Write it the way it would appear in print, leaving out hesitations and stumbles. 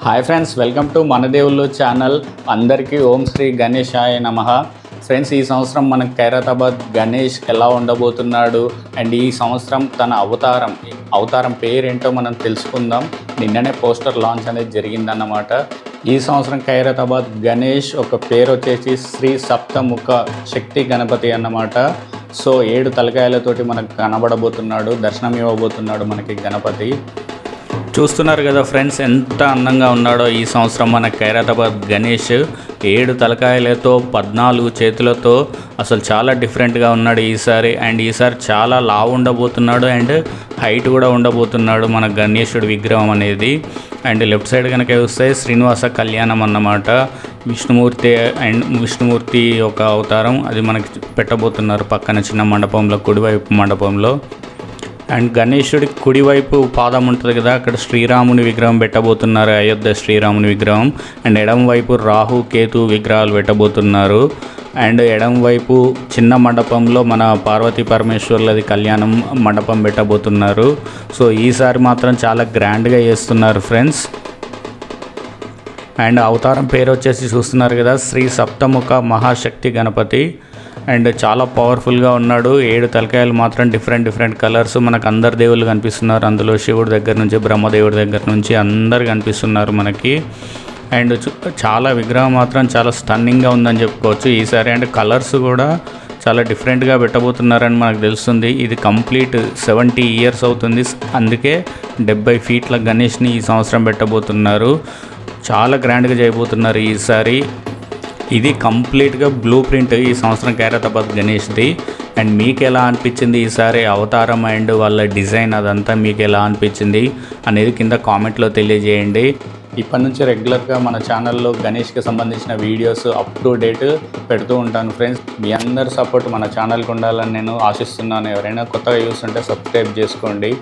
Hi friends, welcome to మన దేవుళ్ళు channel. అందరికీ ఓం శ్రీ గణేశాయ నమః. ఫ్రెండ్స్, ఈ సంవత్సరం మనకు ఖైరతాబాద్ గణేష్ ఎలా ఉండబోతున్నాడు అండ్ ఈ సంవత్సరం తన అవతారం పేరేంటో మనం తెలుసుకుందాం. నిన్ననే పోస్టర్ లాంచ్ అనేది జరిగిందన్నమాట. ఈ సంవత్సరం ఖైరతాబాద్ గణేష్ ఒక పేరు వచ్చేసి శ్రీ సప్తముఖ శక్తి గణపతి అన్నమాట. సో 7 తలకాయలతోటి మనకు కనబడబోతున్నాడు, దర్శనం ఇవ్వబోతున్నాడు మనకి గణపతి. చూస్తున్నారు కదా ఫ్రెండ్స్, ఎంత అందంగా ఉన్నాడో ఈ సంవత్సరం మన ఖైరతాబాద్ గణేష్. 7 తలకాయలతో 14 చేతులతో అసలు చాలా డిఫరెంట్గా ఉన్నాడు ఈసారి. అండ్ ఈసారి చాలా లావు ఉండబోతున్నాడు అండ్ హైట్ కూడా ఉండబోతున్నాడు మన గణేశుడి విగ్రహం అనేది. అండ్ లెఫ్ట్ సైడ్ కనుక చూస్తే శ్రీనివాస కళ్యాణం అన్నమాట. విష్ణుమూర్తి ఒక అవతారం అది మనకి పెట్టబోతున్నారు పక్కన చిన్న మండపంలో, కుడివైపు మండపంలో. అండ్ గణేశుడి కుడివైపు పాదం ఉంటుంది కదా, అక్కడ శ్రీరాముని విగ్రహం పెట్టబోతున్నారు, అయోధ్య శ్రీరాముని విగ్రహం. అండ్ ఎడమ వైపు రాహు కేతు విగ్రహాలు పెట్టబోతున్నారు. అండ్ ఎడమ వైపు చిన్న మండపంలో మన పార్వతీ పరమేశ్వర్లది కళ్యాణం మండపం పెట్టబోతున్నారు. సో ఈసారి మాత్రం చాలా గ్రాండ్గా చేస్తున్నారు ఫ్రెండ్స్. అండ్ అవతారం పేరు వచ్చేసి చూస్తున్నారు కదా, శ్రీ సప్తముఖ మహాశక్తి గణపతి. అండ్ చాలా పవర్ఫుల్గా ఉన్నాడు. 7 తలకాయలు మాత్రం డిఫరెంట్ కలర్స్. మనకు అందరు దేవుళ్ళు కనిపిస్తున్నారు అందులో, శివుడి దగ్గర నుంచి బ్రహ్మదేవుడి దగ్గర నుంచి అందరు కనిపిస్తున్నారు మనకి. అండ్ చాలా విగ్రహం మాత్రం చాలా స్టన్నింగ్గా ఉందని చెప్పుకోవచ్చు ఈసారి. అండ్ కలర్స్ కూడా చాలా డిఫరెంట్గా పెట్టబోతున్నారని మనకు తెలుస్తుంది. ఇది కంప్లీట్ 70 ఇయర్స్ అవుతుంది, అందుకే 70 ఫీట్ల గణేష్ని ఈ సంవత్సరం పెట్టబోతున్నారు. చాలా గ్రాండ్గా చేయబోతున్నారు ఈసారి. ఇది కంప్లీట్గా బ్లూ ప్రింట్ ఈ సంవత్సరం ఖైరతాబాద్ గణేష్ది. అండ్ మీకు ఎలా అనిపించింది ఈసారి అవతారం అండ్ వాళ్ళ డిజైన్ అదంతా మీకు ఎలా అనిపించింది అనేది కింద కామెంట్లో తెలియజేయండి. ఇప్పటి నుంచి రెగ్యులర్గా మన ఛానల్లో గణేష్కి సంబంధించిన వీడియోస్ అప్ టు డేట్ పెడుతూ ఉంటాను ఫ్రెండ్స్. మీ అందరి సపోర్ట్ మన ఛానల్కి ఉండాలని నేను ఆశిస్తున్నాను. ఎవరైనా కొత్తగా చూస్తుంటే సబ్స్క్రైబ్ చేసుకోండి.